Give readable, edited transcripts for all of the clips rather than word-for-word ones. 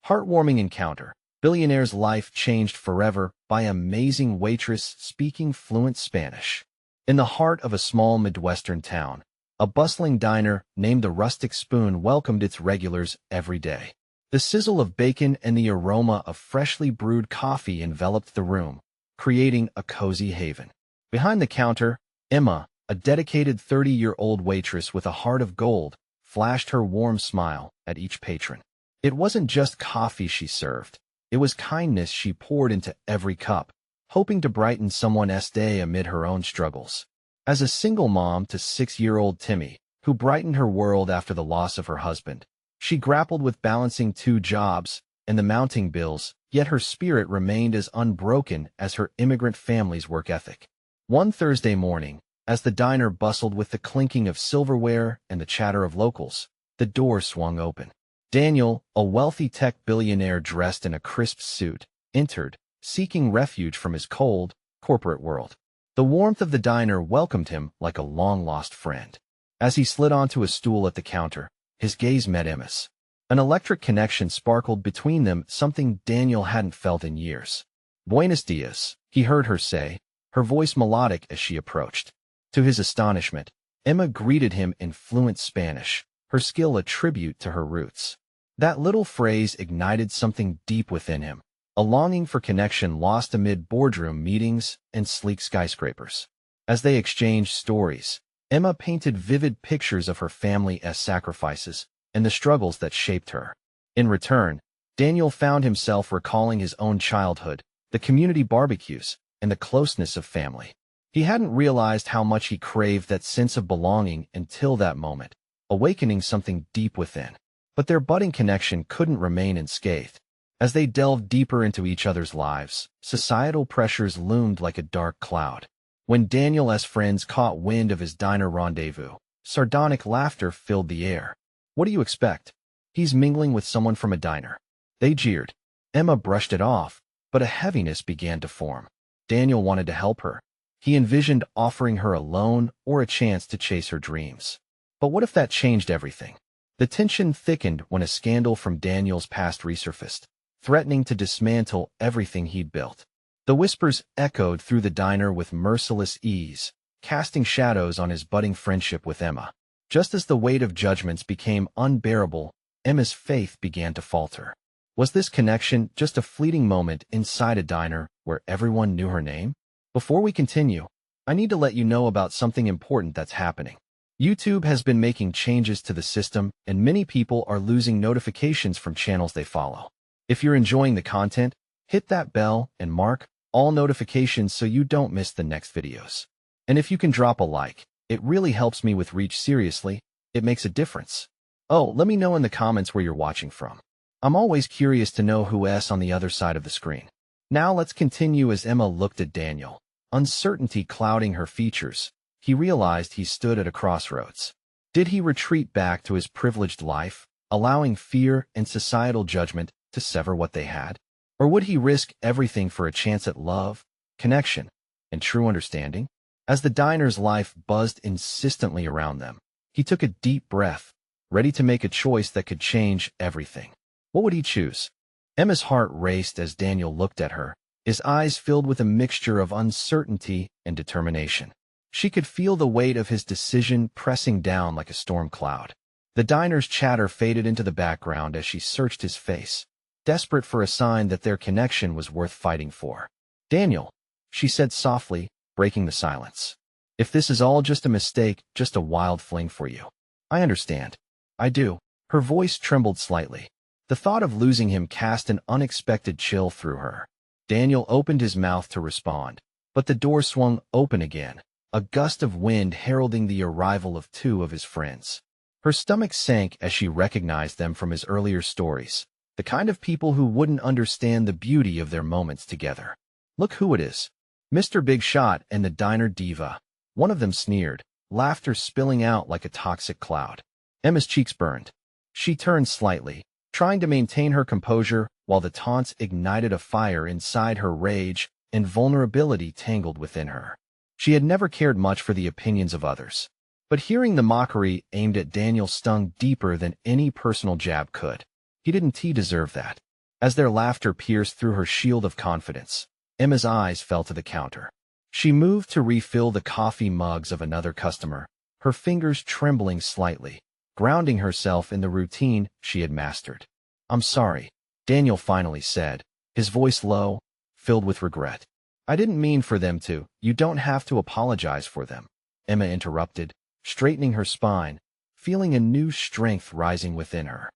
Heartwarming encounter. Billionaire's life changed forever by amazing waitress speaking fluent Spanish. In the heart of a small Midwestern town, a bustling diner named the Rustic Spoon welcomed its regulars every day. The sizzle of bacon and the aroma of freshly brewed coffee enveloped the room, creating a cozy haven. Behind the counter, Emma, a dedicated 30-year-old waitress with a heart of gold, flashed her warm smile at each patron. It wasn't just coffee she served. It was kindness she poured into every cup, hoping to brighten someone's day amid her own struggles. As a single mom to 6-year-old Timmy, who brightened her world after the loss of her husband, she grappled with balancing 2 jobs and the mounting bills, yet her spirit remained as unbroken as her immigrant family's work ethic. One Thursday morning, as the diner bustled with the clinking of silverware and the chatter of locals, the door swung open. Daniel, a wealthy tech billionaire dressed in a crisp suit, entered, seeking refuge from his cold, corporate world. The warmth of the diner welcomed him like a long-lost friend. As he slid onto a stool at the counter, his gaze met Emma's. An electric connection sparkled between them, something Daniel hadn't felt in years. "Buenos dias," he heard her say, her voice melodic as she approached. To his astonishment, Emma greeted him in fluent Spanish, her skill a tribute to her roots. That little phrase ignited something deep within him, a longing for connection lost amid boardroom meetings and sleek skyscrapers. As they exchanged stories, Emma painted vivid pictures of her family's sacrifices and the struggles that shaped her. In return, Daniel found himself recalling his own childhood, the community barbecues, and the closeness of family. He hadn't realized how much he craved that sense of belonging until that moment, awakening something deep within. But their budding connection couldn't remain unscathed. As they delved deeper into each other's lives, societal pressures loomed like a dark cloud. When Daniel's friends caught wind of his diner rendezvous, sardonic laughter filled the air. "What do you expect? He's mingling with someone from a diner." They jeered. Emma brushed it off, but a heaviness began to form. Daniel wanted to help her. He envisioned offering her a loan or a chance to chase her dreams. But what if that changed everything? The tension thickened when a scandal from Daniel's past resurfaced, threatening to dismantle everything he'd built. The whispers echoed through the diner with merciless ease, casting shadows on his budding friendship with Emma. Just as the weight of judgments became unbearable, Emma's faith began to falter. Was this connection just a fleeting moment inside a diner where everyone knew her name? Before we continue, I need to let you know about something important that's happening. YouTube has been making changes to the system, and many people are losing notifications from channels they follow. If you're enjoying the content, hit that bell and mark all notifications so you don't miss the next videos. And if you can drop a like, it really helps me with reach. Seriously, it makes a difference. Oh, let me know in the comments where you're watching from. I'm always curious to know who's on the other side of the screen. Now let's continue. As Emma looked at Daniel, uncertainty clouding her features, he realized he stood at a crossroads. Did he retreat back to his privileged life, allowing fear and societal judgment to sever what they had? Or would he risk everything for a chance at love, connection, and true understanding? As the diner's life buzzed insistently around them, he took a deep breath, ready to make a choice that could change everything. What would he choose? Emma's heart raced as Daniel looked at her, his eyes filled with a mixture of uncertainty and determination. She could feel the weight of his decision pressing down like a storm cloud. The diner's chatter faded into the background as she searched his face, desperate for a sign that their connection was worth fighting for. "Daniel," she said softly, breaking the silence. "If this is all just a mistake, just a wild fling for you, I understand. I do." Her voice trembled slightly. The thought of losing him cast an unexpected chill through her. Daniel opened his mouth to respond, but the door swung open again, a gust of wind heralding the arrival of 2 of his friends. Her stomach sank as she recognized them from his earlier stories, the kind of people who wouldn't understand the beauty of their moments together. "Look who it is. Mr. Big Shot and the diner diva," one of them sneered, laughter spilling out like a toxic cloud. Emma's cheeks burned. She turned slightly, trying to maintain her composure while the taunts ignited a fire inside her. Rage and vulnerability tangled within her. She had never cared much for the opinions of others, but hearing the mockery aimed at Daniel stung deeper than any personal jab could. He didn't deserve that. As their laughter pierced through her shield of confidence, Emma's eyes fell to the counter. She moved to refill the coffee mugs of another customer, her fingers trembling slightly, grounding herself in the routine she had mastered. "I'm sorry," Daniel finally said, his voice low, filled with regret. "I didn't mean for them to." "You don't have to apologize for them," Emma interrupted, straightening her spine, feeling a new strength rising within her.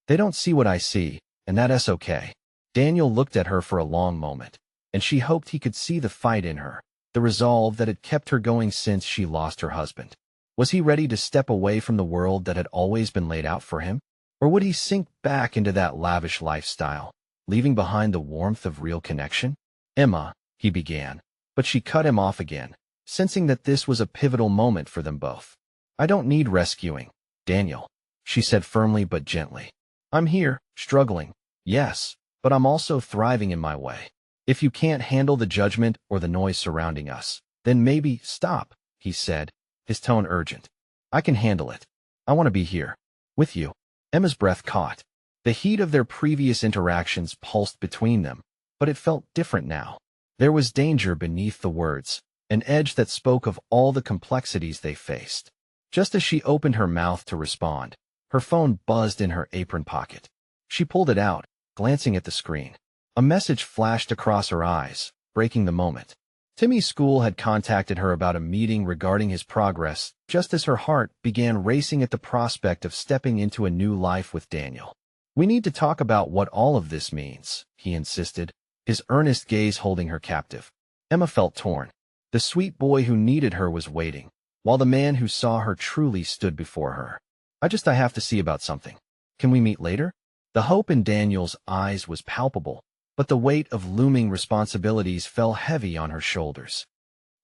"They don't see what I see, and that's okay." Daniel looked at her for a long moment, and she hoped he could see the fight in her, the resolve that had kept her going since she lost her husband. Was he ready to step away from the world that had always been laid out for him? Or would he sink back into that lavish lifestyle, leaving behind the warmth of real connection? "Emma," he began, but she cut him off again, sensing that this was a pivotal moment for them both. "I don't need rescuing, Daniel," she said firmly but gently. "I'm here, struggling, yes, but I'm also thriving in my way. If you can't handle the judgment or the noise surrounding us, then maybe stop," he said, his tone urgent. "I can handle it. I want to be here, with you." Emma's breath caught. The heat of their previous interactions pulsed between them, but it felt different now. There was danger beneath the words, an edge that spoke of all the complexities they faced. Just as she opened her mouth to respond, her phone buzzed in her apron pocket. She pulled it out, glancing at the screen. A message flashed across her eyes, breaking the moment. Timmy's school had contacted her about a meeting regarding his progress, just as her heart began racing at the prospect of stepping into a new life with Daniel. "We need to talk about what all of this means," he insisted, his earnest gaze holding her captive. Emma felt torn. The sweet boy who needed her was waiting, while the man who saw her truly stood before her. I have to see about something. Can we meet later?" The hope in Daniel's eyes was palpable, but the weight of looming responsibilities fell heavy on her shoulders.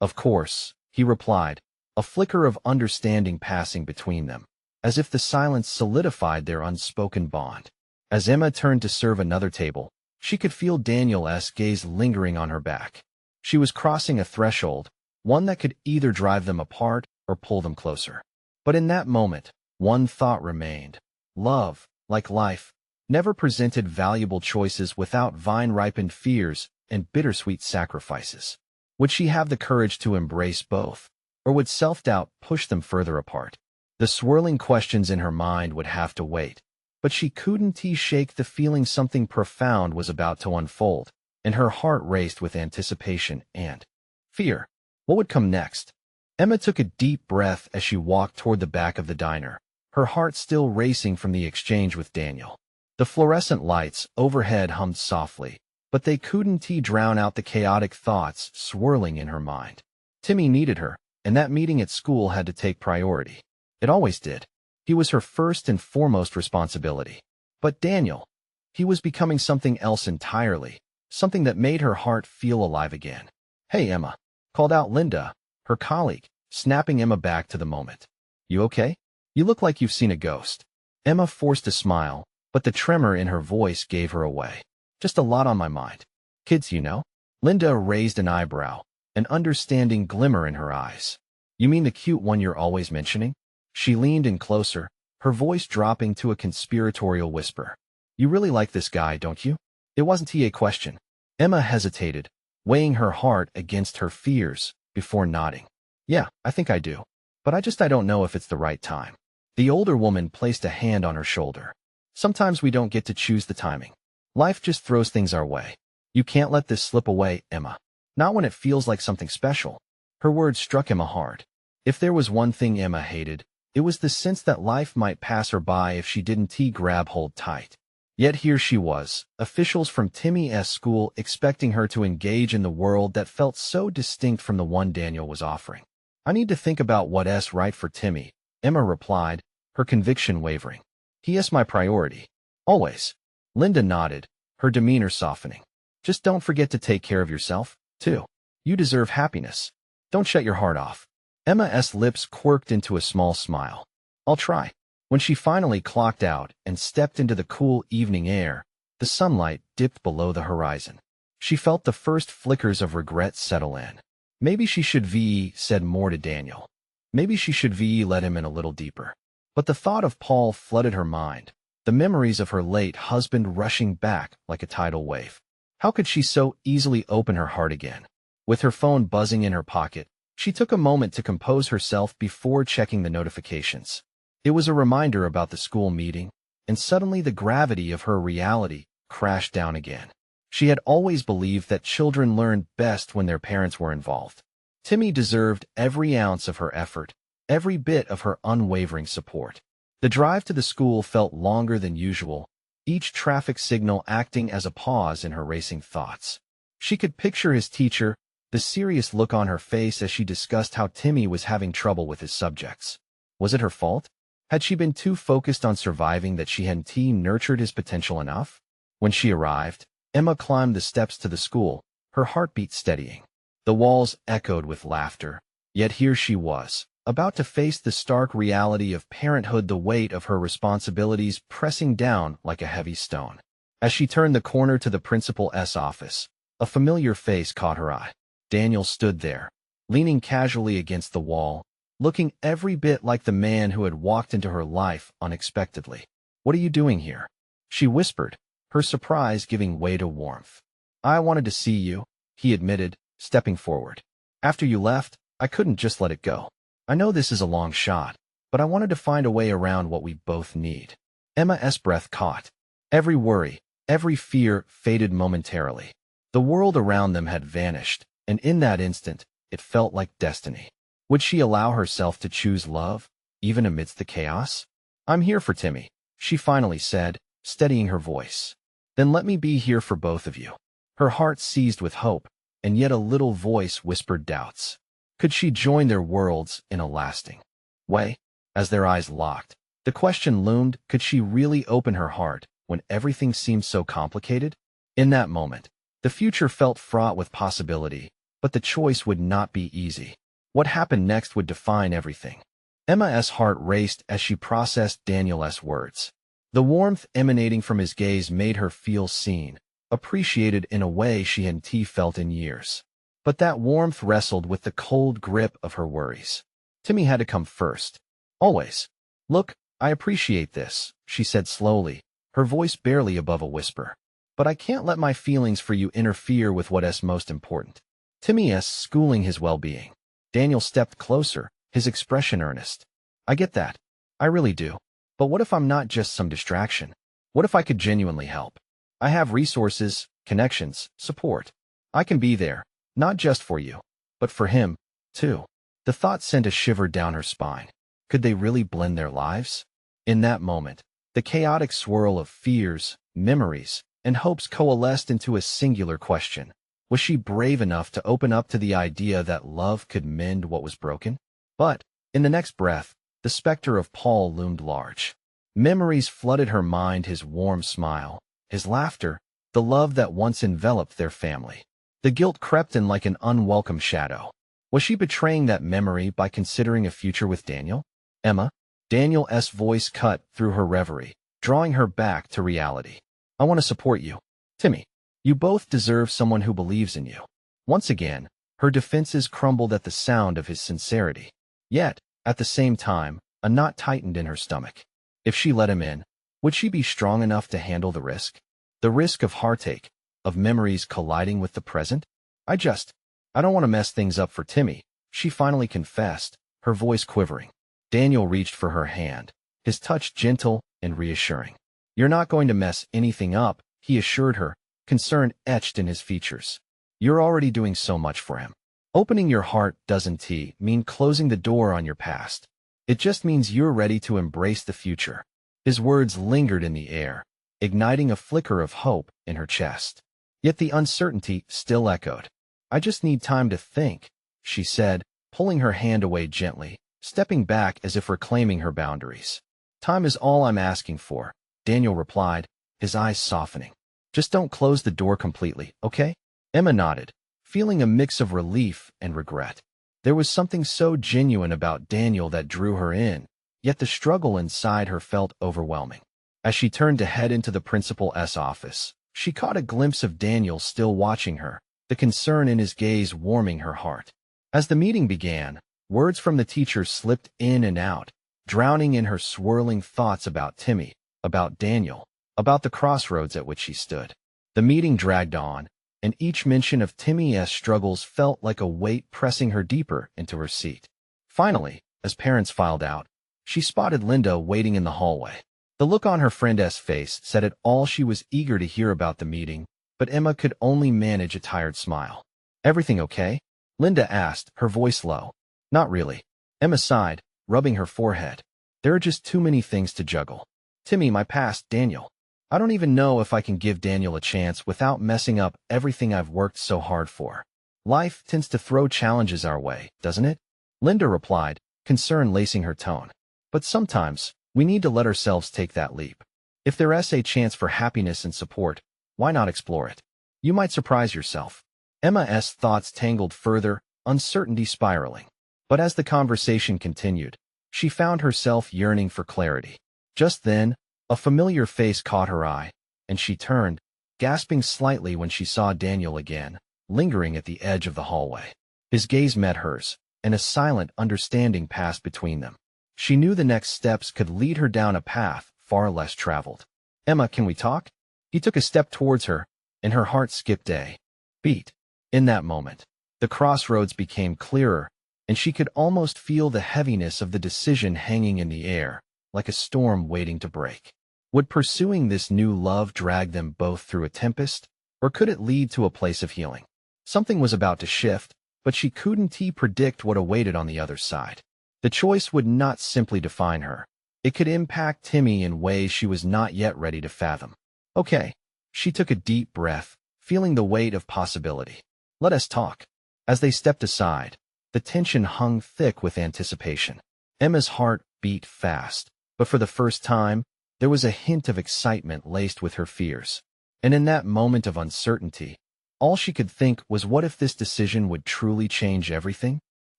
"Of course," he replied, a flicker of understanding passing between them, as if the silence solidified their unspoken bond. As Emma turned to serve another table, she could feel Daniel's gaze lingering on her back. She was crossing a threshold, one that could either drive them apart or pull them closer. But in that moment, one thought remained. Love, like life, never presented valuable choices without vine-ripened fears and bittersweet sacrifices. Would she have the courage to embrace both, or would self-doubt push them further apart? The swirling questions in her mind would have to wait, but she couldn't shake the feeling something profound was about to unfold, and her heart raced with anticipation and fear. What would come next? Emma took a deep breath as she walked toward the back of the diner, her heart still racing from the exchange with Daniel. The fluorescent lights overhead hummed softly, but they couldn't drown out the chaotic thoughts swirling in her mind. Timmy needed her, and that meeting at school had to take priority. It always did. He was her first and foremost responsibility. But Daniel, he was becoming something else entirely, something that made her heart feel alive again. "Hey, Emma," called out Linda, her colleague, snapping Emma back to the moment. "You okay? You look like you've seen a ghost." Emma forced a smile, but the tremor in her voice gave her away. "Just a lot on my mind. Kids, you know?" Linda raised an eyebrow, an understanding glimmer in her eyes. "You mean the cute one you're always mentioning?" She leaned in closer, her voice dropping to a conspiratorial whisper. "You really like this guy, don't you?" It wasn't a question. Emma hesitated, weighing her heart against her fears, before nodding. "Yeah, I think I do. But I don't know if it's the right time." The older woman placed a hand on her shoulder. "Sometimes we don't get to choose the timing. Life just throws things our way. You can't let this slip away, Emma. Not when it feels like something special." Her words struck Emma hard. If there was one thing Emma hated, it was the sense that life might pass her by if she didn't grab hold tight. Yet here she was, officials from Timmy's school expecting her to engage in the world that felt so distinct from the one Daniel was offering. "I need to think about what's right for Timmy," Emma replied, her conviction wavering. "He is my priority. Always." Linda nodded, her demeanor softening. "Just don't forget to take care of yourself, too. You deserve happiness. Don't shut your heart off." Emma's lips quirked into a small smile. "I'll try." When she finally clocked out and stepped into the cool evening air, the sunlight dipped below the horizon. She felt the first flickers of regret settle in. Maybe she should said more to Daniel. Maybe she should let him in a little deeper. But the thought of Paul flooded her mind, the memories of her late husband rushing back like a tidal wave. How could she so easily open her heart again? With her phone buzzing in her pocket, she took a moment to compose herself before checking the notifications. It was a reminder about the school meeting, and suddenly the gravity of her reality crashed down again. She had always believed that children learned best when their parents were involved. Timmy deserved every ounce of her effort, every bit of her unwavering support. The drive to the school felt longer than usual, each traffic signal acting as a pause in her racing thoughts. She could picture his teacher, the serious look on her face as she discussed how Timmy was having trouble with his subjects. Was it her fault? Had she been too focused on surviving that she hadn't nurtured his potential enough? When she arrived, Emma climbed the steps to the school, her heartbeat steadying. The walls echoed with laughter, yet here she was, about to face the stark reality of parenthood, the weight of her responsibilities pressing down like a heavy stone. As she turned the corner to the principal's office, a familiar face caught her eye. Daniel stood there, leaning casually against the wall, looking every bit like the man who had walked into her life unexpectedly. "What are you doing here?" she whispered, her surprise giving way to warmth. "I wanted to see you," he admitted, stepping forward. "After you left, I couldn't just let it go. I know this is a long shot, but I wanted to find a way around what we both need." Emma's breath caught. Every worry, every fear faded momentarily. The world around them had vanished, and in that instant, it felt like destiny. Would she allow herself to choose love, even amidst the chaos? "I'm here for Timmy," she finally said, steadying her voice. "Then let me be here for both of you." Her heart seized with hope, and yet a little voice whispered doubts. Could she join their worlds in a lasting way? As their eyes locked, the question loomed, could she really open her heart when everything seemed so complicated? In that moment, the future felt fraught with possibility, but the choice would not be easy. What happened next would define everything. Emma's heart raced as she processed Daniel's words. The warmth emanating from his gaze made her feel seen, appreciated in a way she hadn't felt in years. But that warmth wrestled with the cold grip of her worries. Timmy had to come first. Always. "Look, I appreciate this," she said slowly, her voice barely above a whisper. "But I can't let my feelings for you interfere with what's most important. Timmy's schooling, his well-being." Daniel stepped closer, his expression earnest. "I get that. I really do. But what if I'm not just some distraction? What if I could genuinely help? I have resources, connections, support. I can be there. Not just for you, but for him, too." The thought sent a shiver down her spine. Could they really blend their lives? In that moment, the chaotic swirl of fears, memories, and hopes coalesced into a singular question. Was she brave enough to open up to the idea that love could mend what was broken? But, in the next breath, the specter of Paul loomed large. Memories flooded her mind, his warm smile, his laughter, the love that once enveloped their family. The guilt crept in like an unwelcome shadow. Was she betraying that memory by considering a future with Daniel? "Emma," Daniel's voice cut through her reverie, drawing her back to reality. "I want to support you. Timmy, you both deserve someone who believes in you." Once again, her defenses crumbled at the sound of his sincerity. Yet, at the same time, a knot tightened in her stomach. If she let him in, would she be strong enough to handle the risk? The risk of heartache, of memories colliding with the present? I don't want to mess things up for Timmy," she finally confessed, her voice quivering. Daniel reached for her hand, his touch gentle and reassuring. "You're not going to mess anything up," he assured her, concern etched in his features. "You're already doing so much for him. Opening your heart doesn't mean closing the door on your past. It just means you're ready to embrace the future." His words lingered in the air, igniting a flicker of hope in her chest. Yet the uncertainty still echoed. "I just need time to think," she said, pulling her hand away gently, stepping back as if reclaiming her boundaries. "Time is all I'm asking for," Daniel replied, his eyes softening. "Just don't close the door completely, okay?" Emma nodded, feeling a mix of relief and regret. There was something so genuine about Daniel that drew her in, yet the struggle inside her felt overwhelming. As she turned to head into the principal's office, she caught a glimpse of Daniel still watching her, the concern in his gaze warming her heart. As the meeting began, words from the teacher slipped in and out, drowning in her swirling thoughts about Timmy, about Daniel, about the crossroads at which he stood. The meeting dragged on, and each mention of Timmy's struggles felt like a weight pressing her deeper into her seat. Finally, as parents filed out, she spotted Linda waiting in the hallway. The look on her friend's face said it all. She was eager to hear about the meeting, but Emma could only manage a tired smile. "Everything okay?" Linda asked, her voice low. "Not really." Emma sighed, rubbing her forehead. "There are just too many things to juggle. Timmy, my past, Daniel. I don't even know if I can give Daniel a chance without messing up everything I've worked so hard for. Life tends to throw challenges our way, doesn't it?" Linda replied, concern lacing her tone. "But sometimes, we need to let ourselves take that leap. If there's a chance for happiness and support, why not explore it? You might surprise yourself." Emma's thoughts tangled further, uncertainty spiraling. But as the conversation continued, she found herself yearning for clarity. Just then, a familiar face caught her eye, and she turned, gasping slightly when she saw Daniel again, lingering at the edge of the hallway. His gaze met hers, and a silent understanding passed between them. She knew the next steps could lead her down a path far less traveled. "Emma, can we talk?" He took a step towards her, and her heart skipped a beat. In that moment, the crossroads became clearer, and she could almost feel the heaviness of the decision hanging in the air, like a storm waiting to break. Would pursuing this new love drag them both through a tempest, or could it lead to a place of healing? Something was about to shift, but she couldn't predict what awaited on the other side. The choice would not simply define her. It could impact Timmy in ways she was not yet ready to fathom. "Okay." She took a deep breath, feeling the weight of possibility. "Let us talk." As they stepped aside, the tension hung thick with anticipation. Emma's heart beat fast, but for the first time, there was a hint of excitement laced with her fears. And in that moment of uncertainty, all she could think was, what if this decision would truly change everything?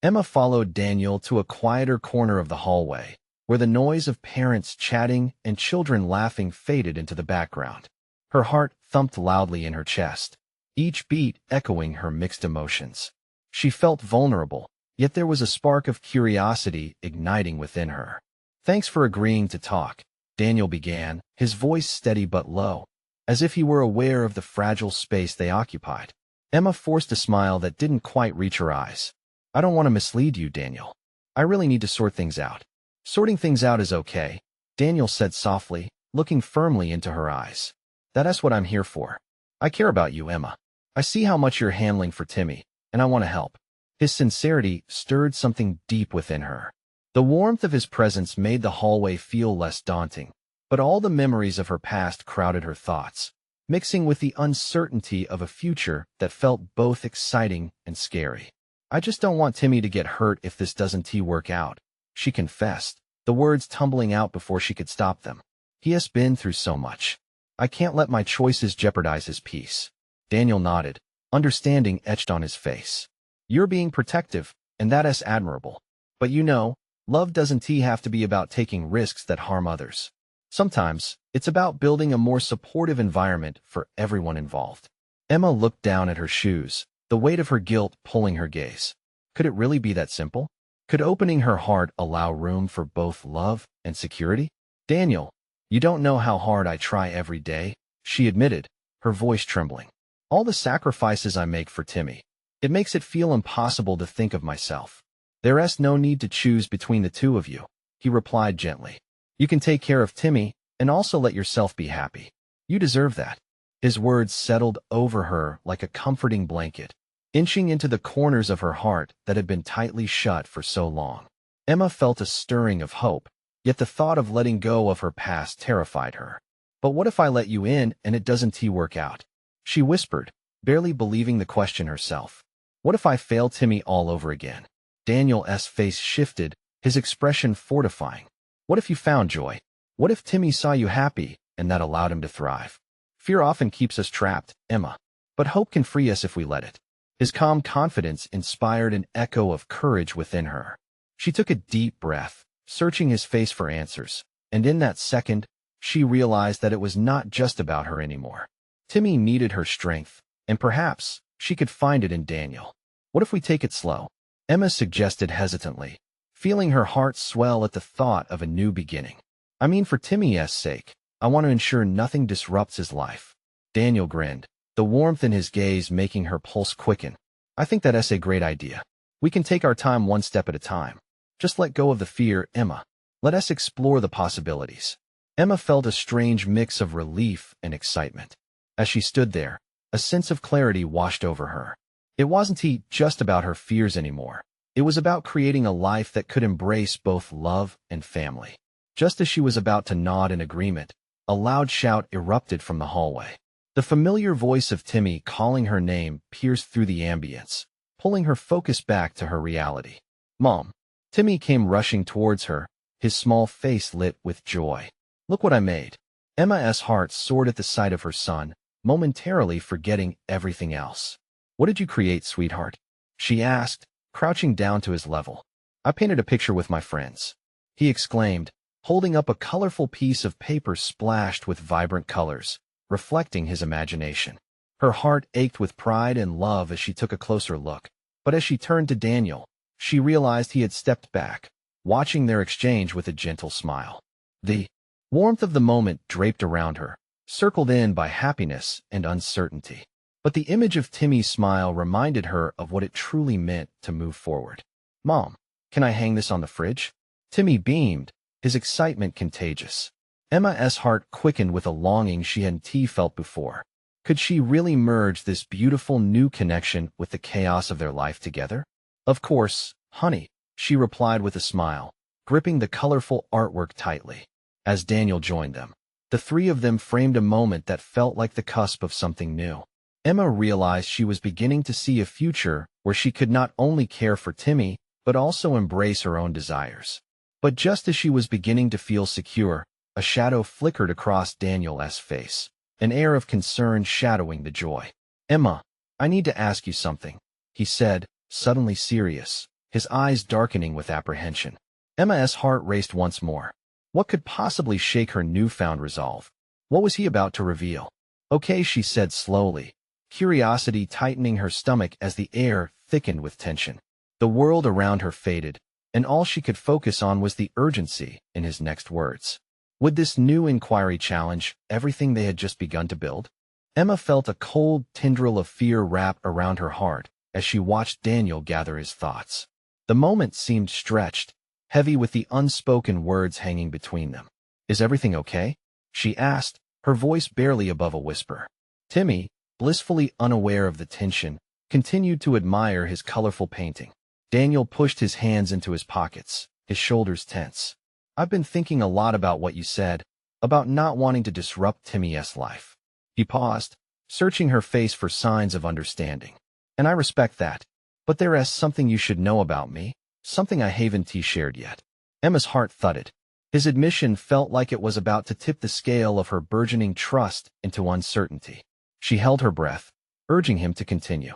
Emma followed Daniel to a quieter corner of the hallway, where the noise of parents chatting and children laughing faded into the background. Her heart thumped loudly in her chest, each beat echoing her mixed emotions. She felt vulnerable, yet there was a spark of curiosity igniting within her. "Thanks for agreeing to talk," Daniel began, his voice steady but low, as if he were aware of the fragile space they occupied. Emma forced a smile that didn't quite reach her eyes. "I don't want to mislead you, Daniel. I really need to sort things out." "Sorting things out is okay," Daniel said softly, looking firmly into her eyes. "That's what I'm here for. I care about you, Emma. I see how much you're handling for Timmy, and I want to help." His sincerity stirred something deep within her. The warmth of his presence made the hallway feel less daunting, but all the memories of her past crowded her thoughts, mixing with the uncertainty of a future that felt both exciting and scary. "I just don't want Timmy to get hurt if this doesn't work out," she confessed, the words tumbling out before she could stop them. "He has been through so much. I can't let my choices jeopardize his peace." Daniel nodded, understanding etched on his face. "You're being protective, and that is admirable. But you know, love doesn't have to be about taking risks that harm others. Sometimes, it's about building a more supportive environment for everyone involved." Emma looked down at her shoes, the weight of her guilt pulling her gaze. Could it really be that simple? Could opening her heart allow room for both love and security? "Daniel, you don't know how hard I try every day," she admitted, her voice trembling. "All the sacrifices I make for Timmy. It makes it feel impossible to think of myself." "There's no need to choose between the two of you," he replied gently. "You can take care of Timmy and also let yourself be happy. You deserve that." His words settled over her like a comforting blanket, inching into the corners of her heart that had been tightly shut for so long. Emma felt a stirring of hope, yet the thought of letting go of her past terrified her. "But what if I let you in and it doesn't work out?" she whispered, barely believing the question herself. "What if I fail Timmy all over again?" Daniel's face shifted, his expression fortifying. "What if you found joy? What if Timmy saw you happy, and that allowed him to thrive? Fear often keeps us trapped, Emma, but hope can free us if we let it." His calm confidence inspired an echo of courage within her. She took a deep breath, searching his face for answers, and in that second, she realized that it was not just about her anymore. Timmy needed her strength, and perhaps she could find it in Daniel. "What if we take it slow?" Emma suggested hesitantly, feeling her heart swell at the thought of a new beginning. "I mean, for Timmy's sake, I want to ensure nothing disrupts his life. Daniel grinned, the warmth in his gaze making her pulse quicken. I think that's a great idea. We can take our time one step at a time. Just let go of the fear, Emma. Let us explore the possibilities. Emma felt a strange mix of relief and excitement. As she stood there, a sense of clarity washed over her. It wasn't just about her fears anymore. It was about creating a life that could embrace both love and family. Just as she was about to nod in agreement, a loud shout erupted from the hallway. The familiar voice of Timmy calling her name pierced through the ambience, pulling her focus back to her reality. Mom. Timmy came rushing towards her, his small face lit with joy. Look what I made. Emma's heart soared at the sight of her son, momentarily forgetting everything else. What did you create, sweetheart? She asked, crouching down to his level. I painted a picture with my friends. He exclaimed, holding up a colorful piece of paper splashed with vibrant colors, reflecting his imagination. Her heart ached with pride and love as she took a closer look, but as she turned to Daniel, she realized he had stepped back, watching their exchange with a gentle smile. The warmth of the moment draped around her, circled in by happiness and uncertainty. But the image of Timmy's smile reminded her of what it truly meant to move forward. Mom, can I hang this on the fridge? Timmy beamed, his excitement contagious. Emma's heart quickened with a longing she hadn't felt before. Could she really merge this beautiful new connection with the chaos of their life together? Of course, honey, she replied with a smile, gripping the colorful artwork tightly. As Daniel joined them, the three of them framed a moment that felt like the cusp of something new. Emma realized she was beginning to see a future where she could not only care for Timmy, but also embrace her own desires. But just as she was beginning to feel secure, a shadow flickered across Daniel's face, an air of concern shadowing the joy. Emma, I need to ask you something, he said, suddenly serious, his eyes darkening with apprehension. Emma's heart raced once more. What could possibly shake her newfound resolve? What was he about to reveal? Okay, she said slowly, curiosity tightening her stomach as the air thickened with tension. The world around her faded, and all she could focus on was the urgency in his next words. Would this new inquiry challenge everything they had just begun to build? Emma felt a cold tendril of fear wrap around her heart as she watched Daniel gather his thoughts. The moment seemed stretched, heavy with the unspoken words hanging between them. Is everything okay? She asked, her voice barely above a whisper. Timmy, blissfully unaware of the tension, continued to admire his colorful painting. Daniel pushed his hands into his pockets, his shoulders tense. I've been thinking a lot about what you said, about not wanting to disrupt Timmy's life. He paused, searching her face for signs of understanding. And I respect that. But there is something you should know about me, something I haven't shared yet. Emma's heart thudded. His admission felt like it was about to tip the scale of her burgeoning trust into uncertainty. She held her breath, urging him to continue.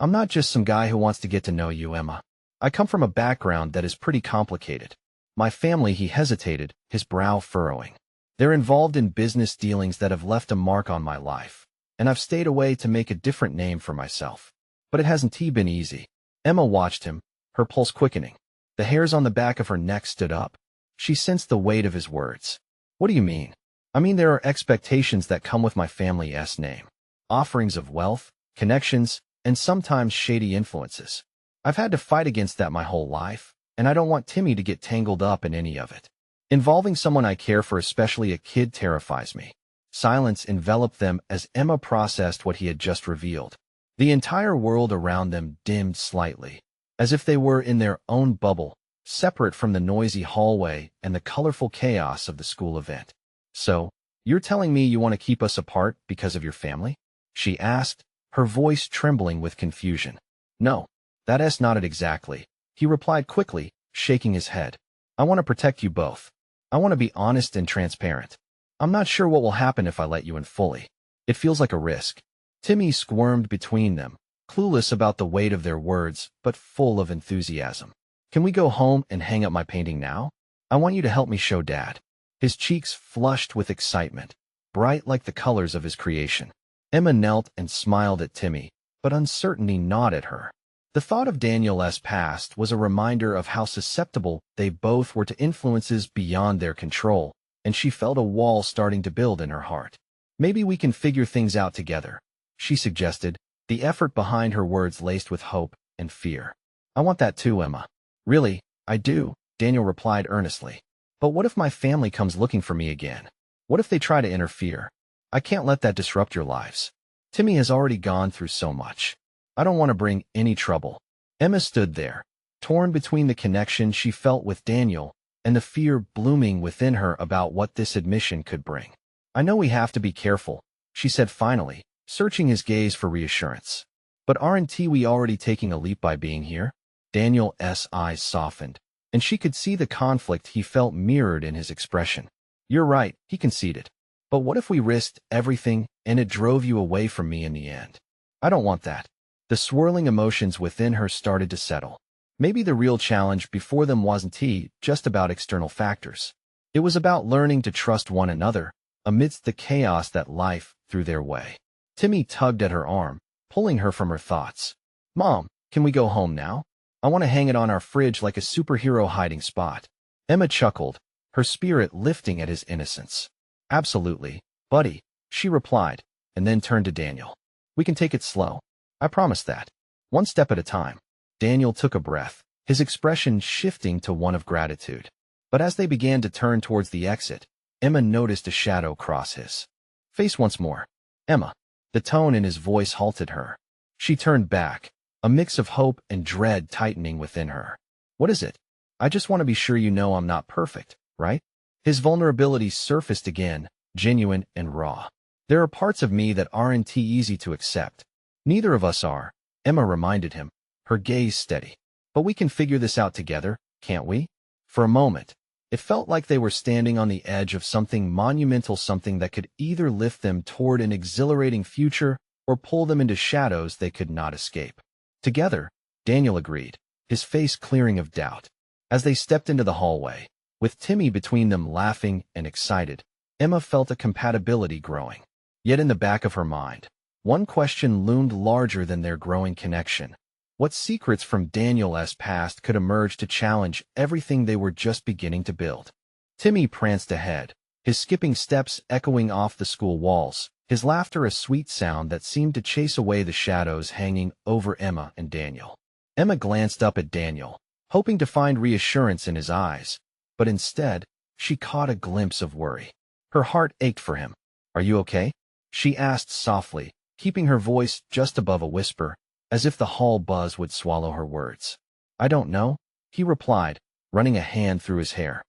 I'm not just some guy who wants to get to know you, Emma. I come from a background that is pretty complicated. My family, he hesitated, his brow furrowing. They're involved in business dealings that have left a mark on my life, and I've stayed away to make a different name for myself. But it hasn't been easy. Emma watched him, her pulse quickening. The hairs on the back of her neck stood up. She sensed the weight of his words. What do you mean? I mean, there are expectations that come with my family's name. Offerings of wealth, connections, and sometimes shady influences. I've had to fight against that my whole life, and I don't want Timmy to get tangled up in any of it. Involving someone I care for, especially a kid, terrifies me. Silence enveloped them as Emma processed what he had just revealed. The entire world around them dimmed slightly, as if they were in their own bubble, separate from the noisy hallway and the colorful chaos of the school event. So, you're telling me you want to keep us apart because of your family? She asked, her voice trembling with confusion. No, that's not it exactly, he replied quickly, shaking his head. I want to protect you both. I want to be honest and transparent. I'm not sure what will happen if I let you in fully. It feels like a risk. Timmy squirmed between them, clueless about the weight of their words, but full of enthusiasm. Can we go home and hang up my painting now? I want you to help me show Dad. His cheeks flushed with excitement, bright like the colors of his creation. Emma knelt and smiled at Timmy, but uncertainty gnawed at her. The thought of Daniel's past was a reminder of how susceptible they both were to influences beyond their control, and she felt a wall starting to build in her heart. Maybe we can figure things out together, she suggested, the effort behind her words laced with hope and fear. I want that too, Emma. Really, I do, Daniel replied earnestly. But what if my family comes looking for me again? What if they try to interfere? I can't let that disrupt your lives. Timmy has already gone through so much. I don't want to bring any trouble. Emma stood there, torn between the connection she felt with Daniel and the fear blooming within her about what this admission could bring. I know we have to be careful, she said finally, searching his gaze for reassurance. But aren't we already taking a leap by being here? Daniel's eyes softened, and she could see the conflict he felt mirrored in his expression. You're right, he conceded. But what if we risked everything and it drove you away from me in the end? I don't want that. The swirling emotions within her started to settle. Maybe the real challenge before them wasn't just about external factors. It was about learning to trust one another amidst the chaos that life threw their way. Timmy tugged at her arm, pulling her from her thoughts. Mom, can we go home now? I want to hang it on our fridge like a superhero hiding spot. Emma chuckled, her spirit lifting at his innocence. Absolutely, buddy, she replied, and then turned to Daniel. We can take it slow. I promise that. One step at a time. Daniel took a breath, his expression shifting to one of gratitude. But as they began to turn towards the exit, Emma noticed a shadow cross his face once more. Emma. The tone in his voice halted her. She turned back, a mix of hope and dread tightening within her. What is it? I just want to be sure you know I'm not perfect, right? His vulnerability surfaced again, genuine and raw. There are parts of me that aren't easy to accept. Neither of us are, Emma reminded him, her gaze steady. But we can figure this out together, can't we? For a moment, it felt like they were standing on the edge of something monumental, something that could either lift them toward an exhilarating future or pull them into shadows they could not escape. Together, Daniel agreed, his face clearing of doubt. As they stepped into the hallway, with Timmy between them laughing and excited, Emma felt a compatibility growing. Yet in the back of her mind, one question loomed larger than their growing connection. What secrets from Daniel's past could emerge to challenge everything they were just beginning to build? Timmy pranced ahead, his skipping steps echoing off the school walls, his laughter a sweet sound that seemed to chase away the shadows hanging over Emma and Daniel. Emma glanced up at Daniel, hoping to find reassurance in his eyes, but instead, she caught a glimpse of worry. Her heart ached for him. Are you okay? She asked softly, keeping her voice just above a whisper, as if the hall buzz would swallow her words. I don't know, he replied, running a hand through his hair.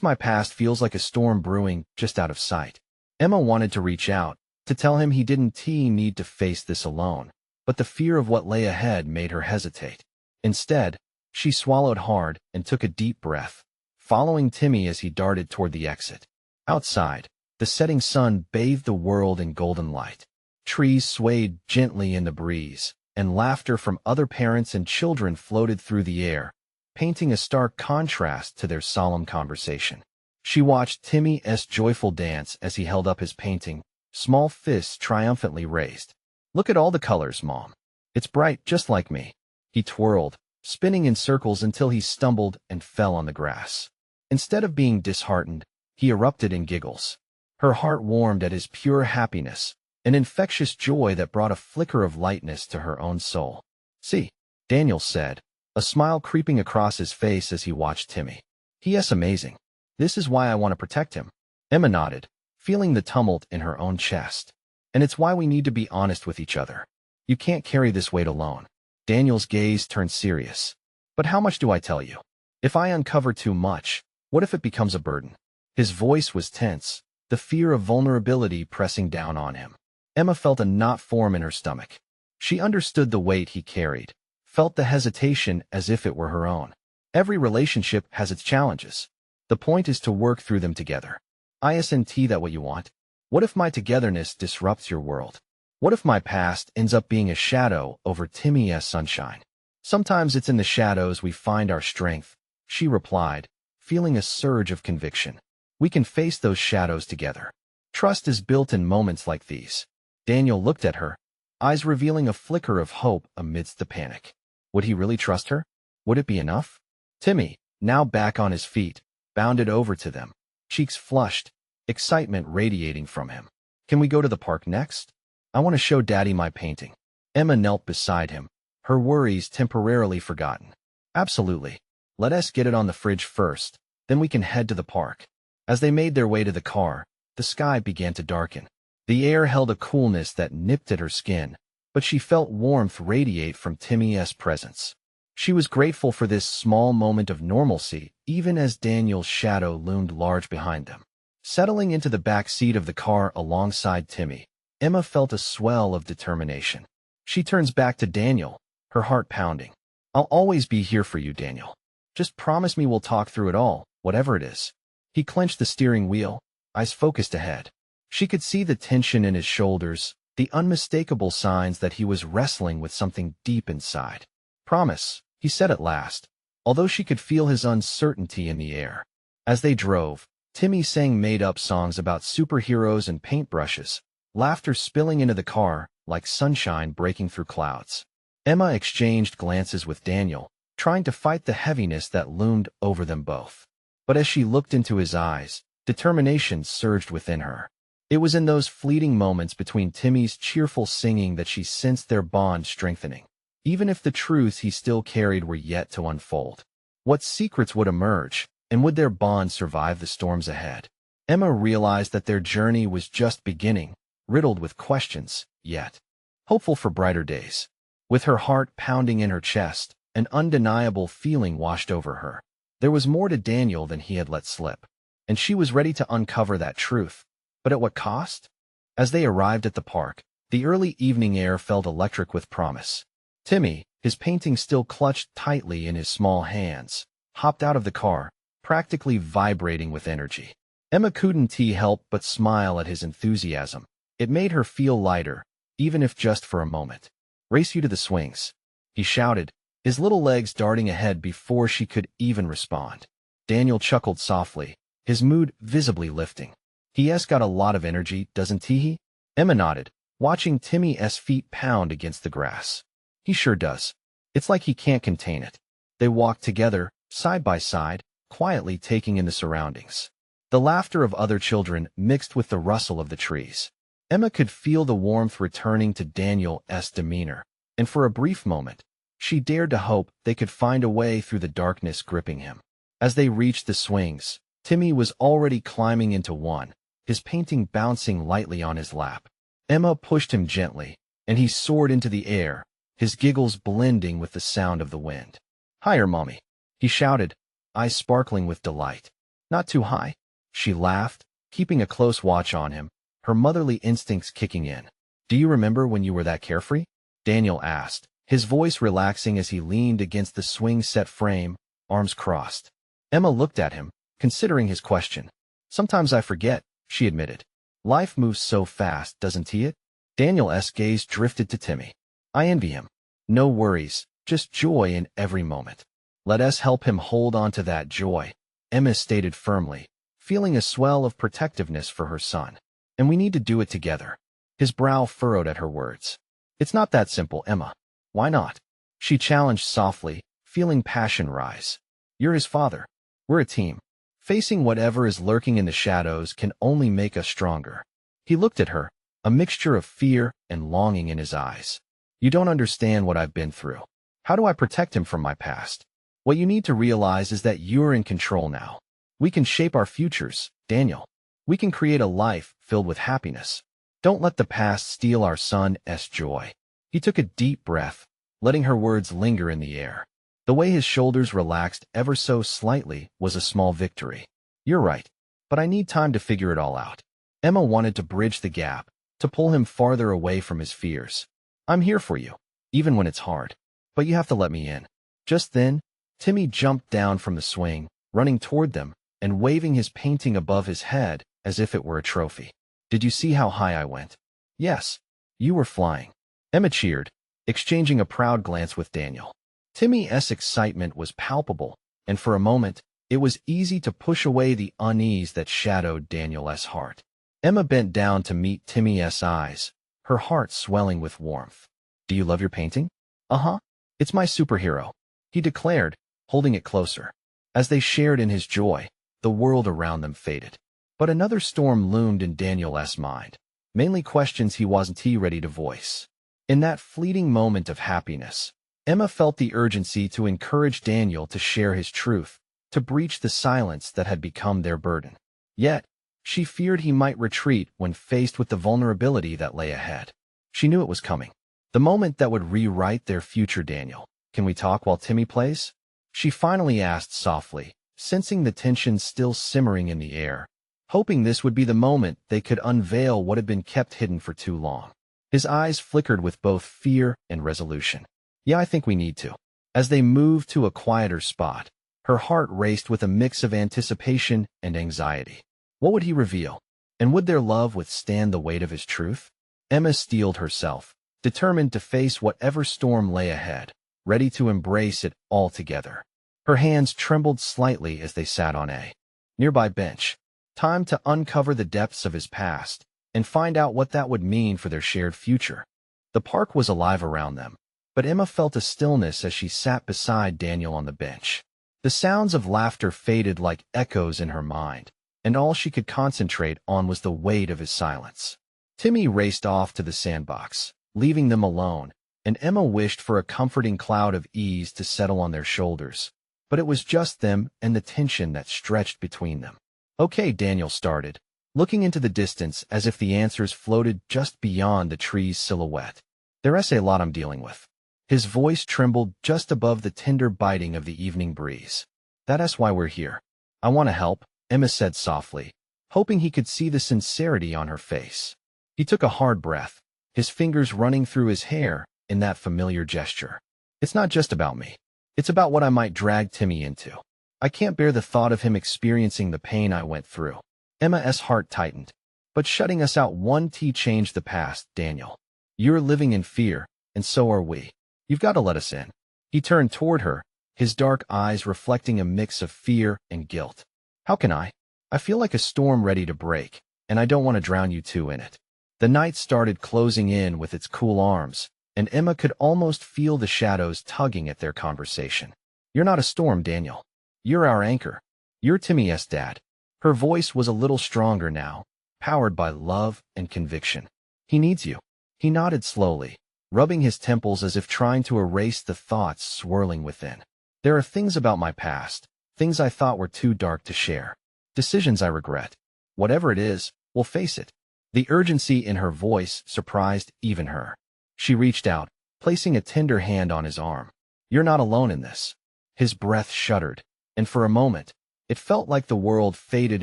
My past feels like a storm brewing just out of sight. Emma wanted to reach out, to tell him he didn't need to face this alone, but the fear of what lay ahead made her hesitate. Instead, she swallowed hard and took a deep breath, following Timmy as he darted toward the exit. Outside, the setting sun bathed the world in golden light. Trees swayed gently in the breeze, and laughter from other parents and children floated through the air, painting a stark contrast to their solemn conversation. She watched Timmy's joyful dance as he held up his painting, small fists triumphantly raised. Look at all the colors, Mom. It's bright just like me. He twirled, spinning in circles until he stumbled and fell on the grass. Instead of being disheartened, he erupted in giggles. Her heart warmed at his pure happiness, an infectious joy that brought a flicker of lightness to her own soul. See, Daniel said, a smile creeping across his face as he watched Timmy. He is amazing. This is why I want to protect him. Emma nodded, feeling the tumult in her own chest. And it's why we need to be honest with each other. You can't carry this weight alone. Daniel's gaze turned serious. But how much do I tell you? If I uncover too much, what if it becomes a burden? His voice was tense, the fear of vulnerability pressing down on him. Emma felt a knot form in her stomach. She understood the weight he carried, felt the hesitation as if it were her own. Every relationship has its challenges. The point is to work through them together. Isn't that what you want? What if my togetherness disrupts your world? What if my past ends up being a shadow over Timmy's sunshine? Sometimes it's in the shadows we find our strength, she replied, feeling a surge of conviction. We can face those shadows together. Trust is built in moments like these. Daniel looked at her, eyes revealing a flicker of hope amidst the panic. Would he really trust her? Would it be enough? Timmy, now back on his feet, bounded over to them. cheeks flushed, excitement radiating from him. Can we go to the park next? I want to show Daddy my painting. Emma knelt beside him, her worries temporarily forgotten. Absolutely. Let us get it on the fridge first, then we can head to the park. As they made their way to the car, the sky began to darken. The air held a coolness that nipped at her skin, but she felt warmth radiate from Timmy's presence. She was grateful for this small moment of normalcy, even as Daniel's shadow loomed large behind them. Settling into the back seat of the car alongside Timmy, Emma felt a swell of determination. She turns back to Daniel, her heart pounding. I'll always be here for you, Daniel. Just promise me we'll talk through it all, whatever it is. He clenched the steering wheel, eyes focused ahead. She could see the tension in his shoulders, the unmistakable signs that he was wrestling with something deep inside. Promise, he said at last, although she could feel his uncertainty in the air. As they drove, Timmy sang made-up songs about superheroes and paintbrushes, laughter spilling into the car like sunshine breaking through clouds. Emma exchanged glances with Daniel, trying to fight the heaviness that loomed over them both. But as she looked into his eyes, determination surged within her. It was in those fleeting moments between Timmy's cheerful singing that she sensed their bond strengthening, even if the truths he still carried were yet to unfold. What secrets would emerge, and would their bond survive the storms ahead? Emma realized that their journey was just beginning, riddled with questions, yet hopeful for brighter days. With her heart pounding in her chest, an undeniable feeling washed over her. There was more to Daniel than he had let slip, and she was ready to uncover that truth. But at what cost? As they arrived at the park, the early evening air felt electric with promise. Timmy, his painting still clutched tightly in his small hands, hopped out of the car, practically vibrating with energy. Emma couldn't help but smile at his enthusiasm. It made her feel lighter, even if just for a moment. Race you to the swings, he shouted, his little legs darting ahead before she could even respond. Daniel chuckled softly, his mood visibly lifting. He's got a lot of energy, doesn't he? Emma nodded, watching Timmy's feet pound against the grass. He sure does. It's like he can't contain it. They walked together, side by side, quietly taking in the surroundings. The laughter of other children mixed with the rustle of the trees. Emma could feel the warmth returning to Daniel's demeanor, and for a brief moment, she dared to hope they could find a way through the darkness gripping him. As they reached the swings, Timmy was already climbing into one, his painting bouncing lightly on his lap. Emma pushed him gently, and he soared into the air, his giggles blending with the sound of the wind. Higher, Mommy, he shouted, eyes sparkling with delight. Not too high, she laughed, keeping a close watch on him, her motherly instincts kicking in. Do you remember when you were that carefree? Daniel asked, his voice relaxing as he leaned against the swing-set frame, arms crossed. Emma looked at him, considering his question. Sometimes I forget, she admitted. Life moves so fast, doesn't it? Daniel's gaze drifted to Timmy. I envy him. No worries, just joy in every moment. Let us help him hold on to that joy, Emma stated firmly, feeling a swell of protectiveness for her son. And we need to do it together. His brow furrowed at her words. It's not that simple, Emma. Why not? She challenged softly, feeling passion rise. You're his father. We're a team. Facing whatever is lurking in the shadows can only make us stronger. He looked at her, a mixture of fear and longing in his eyes. You don't understand what I've been through. How do I protect him from my past? What you need to realize is that you're in control now. We can shape our futures, Daniel. We can create a life filled with happiness. Don't let the past steal our son's joy. He took a deep breath, letting her words linger in the air. The way his shoulders relaxed ever so slightly was a small victory. You're right, but I need time to figure it all out. Emma wanted to bridge the gap, to pull him farther away from his fears. I'm here for you, even when it's hard. But you have to let me in. Just then, Timmy jumped down from the swing, running toward them, and waving his painting above his head as if it were a trophy. Did you see how high I went? Yes, you were flying. Emma cheered, exchanging a proud glance with Daniel. Timmy's excitement was palpable, and for a moment, it was easy to push away the unease that shadowed Daniel's heart. Emma bent down to meet Timmy's eyes, her heart swelling with warmth. Do you love your painting? Uh-huh. It's my superhero, he declared, holding it closer. As they shared in his joy, the world around them faded. But another storm loomed in Daniel's mind, mainly questions he wasn't ready to voice. In that fleeting moment of happiness, Emma felt the urgency to encourage Daniel to share his truth, to breach the silence that had become their burden. Yet, she feared he might retreat when faced with the vulnerability that lay ahead. She knew it was coming. The moment that would rewrite their future. Daniel, can we talk while Timmy plays? She finally asked softly, sensing the tension still simmering in the air, hoping this would be the moment they could unveil what had been kept hidden for too long. His eyes flickered with both fear and resolution. Yeah, I think we need to. As they moved to a quieter spot, her heart raced with a mix of anticipation and anxiety. What would he reveal? And would their love withstand the weight of his truth? Emma steeled herself, determined to face whatever storm lay ahead, ready to embrace it all together. Her hands trembled slightly as they sat on a nearby bench. Time to uncover the depths of his past and find out what that would mean for their shared future. The park was alive around them, but Emma felt a stillness as she sat beside Daniel on the bench. The sounds of laughter faded like echoes in her mind, and all she could concentrate on was the weight of his silence. Timmy raced off to the sandbox, leaving them alone, and Emma wished for a comforting cloud of ease to settle on their shoulders. But it was just them and the tension that stretched between them. Okay, Daniel started, looking into the distance as if the answers floated just beyond the tree's silhouette. There's a lot I'm dealing with. His voice trembled just above the tender biting of the evening breeze. That's why we're here. I want to help, Emma said softly, hoping he could see the sincerity on her face. He took a hard breath, his fingers running through his hair in that familiar gesture. It's not just about me. It's about what I might drag Timmy into. I can't bear the thought of him experiencing the pain I went through. Emma's heart tightened. But shutting us out won't change the past, Daniel. You're living in fear, and so are we. You've got to let us in. He turned toward her, his dark eyes reflecting a mix of fear and guilt. How can I? I feel like a storm ready to break, and I don't want to drown you two in it. The night started closing in with its cool arms, and Emma could almost feel the shadows tugging at their conversation. You're not a storm, Daniel. You're our anchor. You're Timmy's dad. Her voice was a little stronger now, powered by love and conviction. He needs you. He nodded slowly, rubbing his temples as if trying to erase the thoughts swirling within. There are things about my past, things I thought were too dark to share. Decisions I regret. Whatever it is, we'll face it. The urgency in her voice surprised even her. She reached out, placing a tender hand on his arm. You're not alone in this. His breath shuddered, and for a moment, it felt like the world faded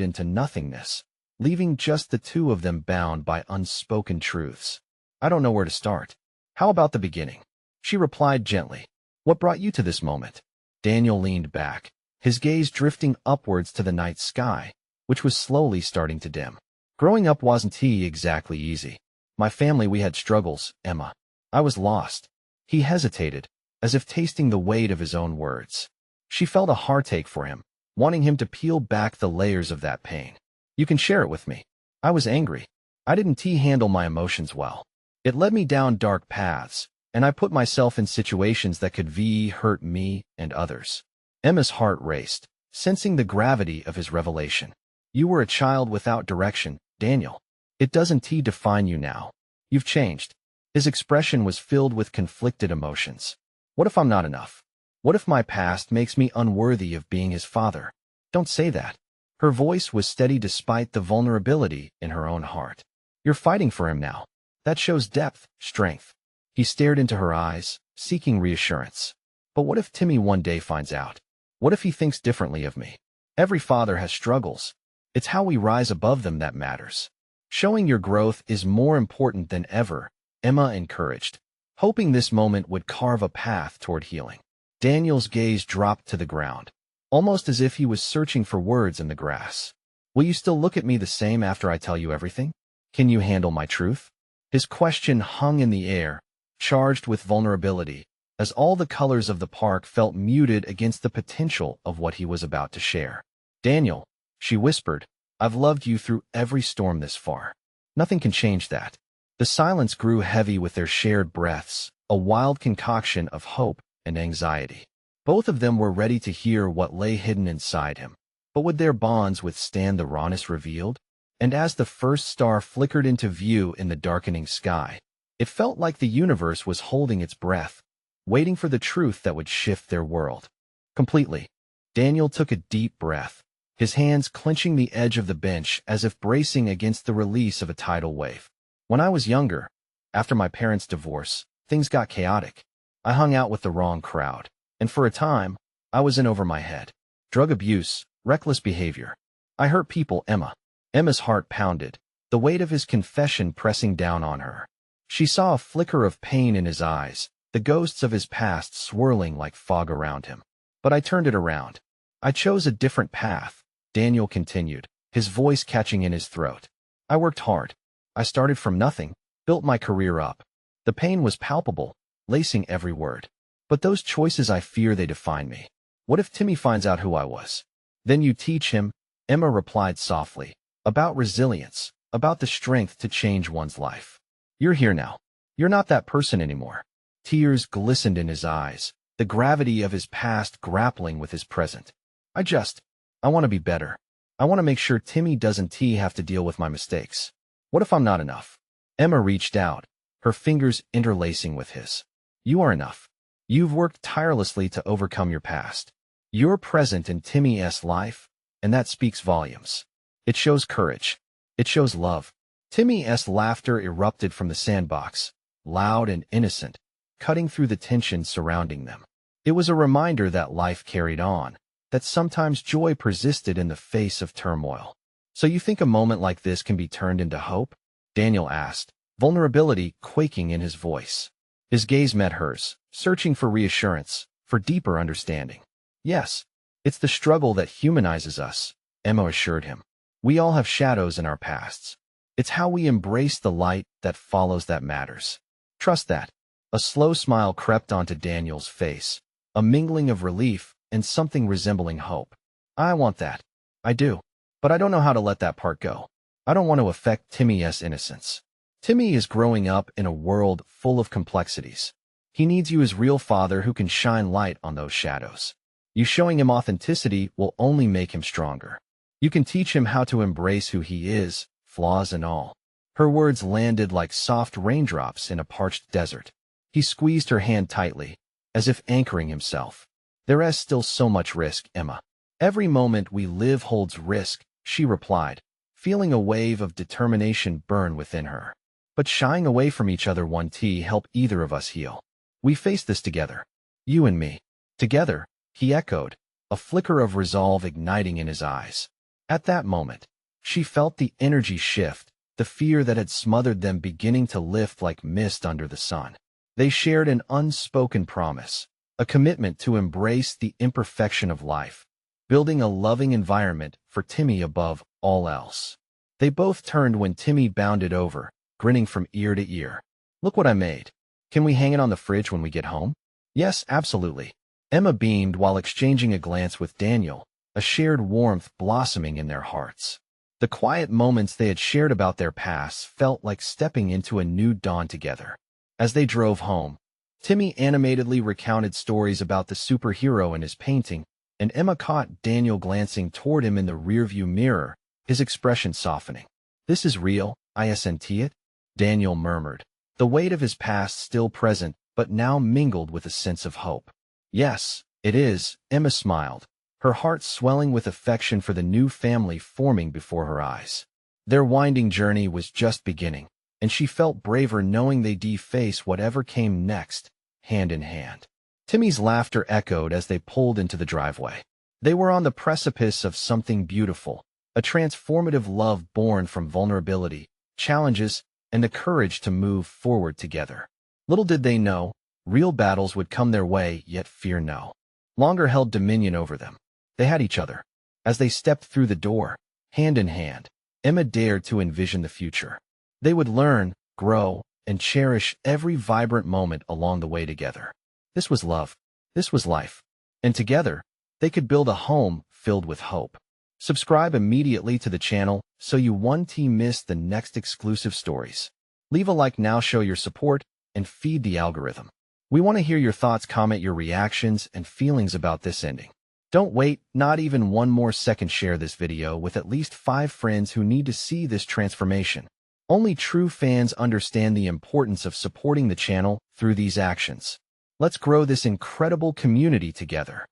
into nothingness, leaving just the two of them bound by unspoken truths. I don't know where to start. How about the beginning? She replied gently. What brought you to this moment? Daniel leaned back, his gaze drifting upwards to the night sky, which was slowly starting to dim. Growing up wasn't exactly easy. My family, we had struggles, Emma. I was lost. He hesitated, as if tasting the weight of his own words. She felt a heartache for him, wanting him to peel back the layers of that pain. You can share it with me. I was angry. I didn't handle my emotions well. It led me down dark paths, and I put myself in situations that could hurt me and others. Emma's heart raced, sensing the gravity of his revelation. You were a child without direction, Daniel. It doesn't define you now. You've changed. His expression was filled with conflicted emotions. What if I'm not enough? What if my past makes me unworthy of being his father? Don't say that. Her voice was steady despite the vulnerability in her own heart. You're fighting for him now. That shows depth, strength. He stared into her eyes, seeking reassurance. But what if Timmy one day finds out? What if he thinks differently of me? Every father has struggles. It's how we rise above them that matters. Showing your growth is more important than ever, Emma encouraged, hoping this moment would carve a path toward healing. Daniel's gaze dropped to the ground, almost as if he was searching for words in the grass. Will you still look at me the same after I tell you everything? Can you handle my truth? His question hung in the air, charged with vulnerability, as all the colors of the park felt muted against the potential of what he was about to share. Daniel, she whispered, I've loved you through every storm this far. Nothing can change that. The silence grew heavy with their shared breaths, a wild concoction of hope and anxiety. Both of them were ready to hear what lay hidden inside him. But would their bonds withstand the rawness revealed? And as the first star flickered into view in the darkening sky, it felt like the universe was holding its breath, waiting for the truth that would shift their world completely. Daniel took a deep breath, his hands clenching the edge of the bench as if bracing against the release of a tidal wave. When I was younger, after my parents' divorce, things got chaotic. I hung out with the wrong crowd, and for a time, I was in over my head. Drug abuse, reckless behavior. I hurt people, Emma. Emma's heart pounded, the weight of his confession pressing down on her. She saw a flicker of pain in his eyes, the ghosts of his past swirling like fog around him. But I turned it around. I chose a different path, Daniel continued, his voice catching in his throat. I worked hard. I started from nothing, built my career up. The pain was palpable, lacing every word. But those choices, I fear they define me. What if Timmy finds out who I was? Then you teach him, Emma replied softly, about resilience, about the strength to change one's life. You're here now. You're not that person anymore. Tears glistened in his eyes, the gravity of his past grappling with his present. I want to be better. I want to make sure Timmy doesn't have to deal with my mistakes. What if I'm not enough? Emma reached out, her fingers interlacing with his. You are enough. You've worked tirelessly to overcome your past. You're present in Timmy's life, and that speaks volumes. It shows courage. It shows love. Timmy's laughter erupted from the sandbox, loud and innocent, cutting through the tension surrounding them. It was a reminder that life carried on, that sometimes joy persisted in the face of turmoil. So you think a moment like this can be turned into hope? Daniel asked, vulnerability quaking in his voice. His gaze met hers, searching for reassurance, for deeper understanding. Yes, it's the struggle that humanizes us, Emma assured him. We all have shadows in our pasts. It's how we embrace the light that follows that matters. Trust that. A slow smile crept onto Daniel's face, a mingling of relief and something resembling hope. I want that. I do. But I don't know how to let that part go. I don't want to affect Timmy's innocence. Timmy is growing up in a world full of complexities. He needs you as real father who can shine light on those shadows. You showing him authenticity will only make him stronger. You can teach him how to embrace who he is, flaws and all. Her words landed like soft raindrops in a parched desert. He squeezed her hand tightly, as if anchoring himself. There is still so much risk, Emma. Every moment we live holds risk, she replied, feeling a wave of determination burn within her. But shying away from each other won't help either of us heal. We face this together. You and me. Together, he echoed, a flicker of resolve igniting in his eyes. At that moment, she felt the energy shift, the fear that had smothered them beginning to lift like mist under the sun. They shared an unspoken promise, a commitment to embrace the imperfection of life, building a loving environment for Timmy above all else. They both turned when Timmy bounded over, grinning from ear to ear. Look what I made. Can we hang it on the fridge when we get home? Yes, absolutely. Emma beamed while exchanging a glance with Daniel, a shared warmth blossoming in their hearts. The quiet moments they had shared about their pasts felt like stepping into a new dawn together. As they drove home, Timmy animatedly recounted stories about the superhero in his painting, and Emma caught Daniel glancing toward him in the rearview mirror, his expression softening. This is real, isn't it? Daniel murmured, the weight of his past still present, but now mingled with a sense of hope. Yes, it is, Emma smiled, her heart swelling with affection for the new family forming before her eyes. Their winding journey was just beginning, and she felt braver knowing they'd face whatever came next, hand in hand. Timmy's laughter echoed as they pulled into the driveway. They were on the precipice of something beautiful, a transformative love born from vulnerability, challenges, and the courage to move forward together. Little did they know, real battles would come their way, yet fear no longer held dominion over them. They had each other. As they stepped through the door, hand in hand, Emma dared to envision the future. They would learn, grow, and cherish every vibrant moment along the way together. This was love. This was life. And together, they could build a home filled with hope. Subscribe immediately to the channel so you won't miss the next exclusive stories. Leave a like now, show your support, and feed the algorithm. We want to hear your thoughts, comment your reactions and feelings about this ending. Don't wait, not even one more second. Share this video with at least 5 friends who need to see this transformation. Only true fans understand the importance of supporting the channel through these actions. Let's grow this incredible community together.